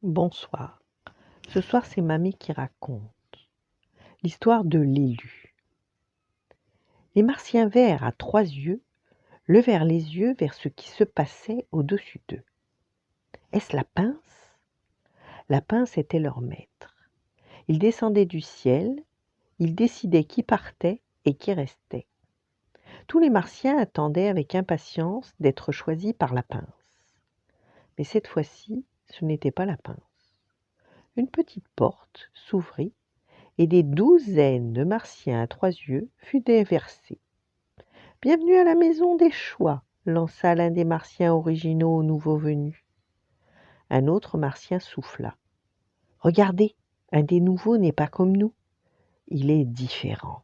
Bonsoir. Ce soir, c'est Mamie qui raconte l'histoire de l'élu. Les martiens verts à 3 yeux levèrent les yeux vers ce qui se passait au-dessus d'eux. Est-ce la pince? La pince était leur maître. Il descendait du ciel, il décidait qui partait et qui restait. Tous les martiens attendaient avec impatience d'être choisis par la pince. Mais cette fois-ci, ce n'était pas la pince. Une petite porte s'ouvrit et des douzaines de martiens à 3 yeux furent déversés. « Bienvenue à la maison des choix !» lança l'un des martiens originaux aux nouveaux venus. Un autre martien souffla. « Regardez, un des nouveaux n'est pas comme nous. Il est différent. »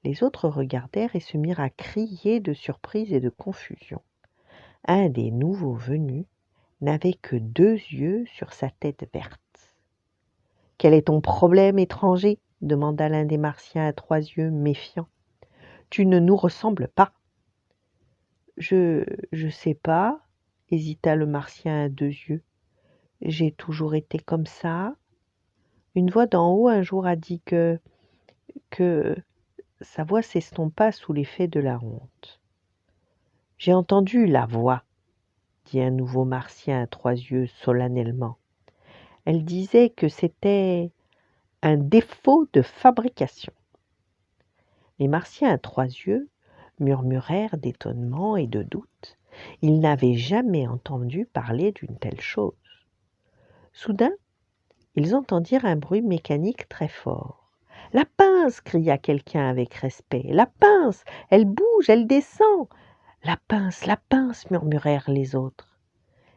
Les autres regardèrent et se mirent à crier de surprise et de confusion. Un des nouveaux venus n'avait que 2 yeux sur sa tête verte. « Quel est ton problème, étranger ?» demanda l'un des martiens à 3 yeux, méfiant. « Tu ne nous ressembles pas. » Je sais pas, hésita le martien à 2 yeux. J'ai toujours été comme ça. Une voix d'en haut un jour a dit que sa voix s'estompa sous l'effet de la honte. J'ai entendu la voix, dit un nouveau martien à 3 yeux solennellement. Elle disait que c'était un défaut de fabrication. Les martiens à 3 yeux murmurèrent d'étonnement et de doute. Ils n'avaient jamais entendu parler d'une telle chose. Soudain, ils entendirent un bruit mécanique très fort. « La pince !» cria quelqu'un avec respect. « La pince ! Elle bouge, elle descend !»« La pince !» murmurèrent les autres.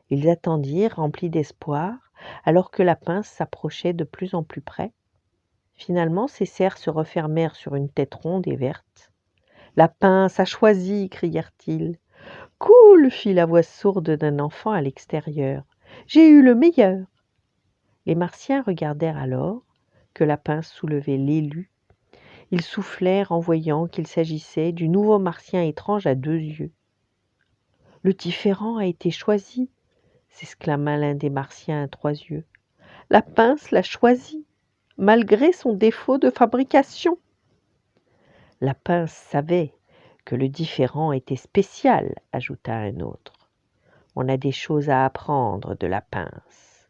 Ils attendirent, remplis d'espoir, alors que la pince s'approchait de plus en plus près. Finalement, ses serres se refermèrent sur une tête ronde et verte. « La pince a choisi !» crièrent-ils. « Cool !» fit la voix sourde d'un enfant à l'extérieur. « J'ai eu le meilleur !» Les martiens regardèrent alors que la pince soulevait l'élu. Ils soufflèrent en voyant qu'il s'agissait du nouveau martien étrange à 2 yeux. « Le différent a été choisi !» s'exclama l'un des martiens à 3 yeux. « La pince l'a choisi, malgré son défaut de fabrication. » La pince savait que le différent était spécial, ajouta un autre. On a des choses à apprendre de la pince.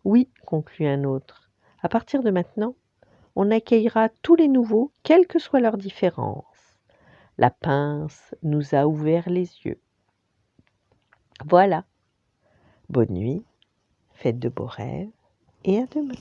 Oui, conclut un autre. À partir de maintenant, on accueillera tous les nouveaux, quelle que soit leur différence. La pince nous a ouvert les yeux. Voilà. Bonne nuit, faites de beaux rêves et à demain.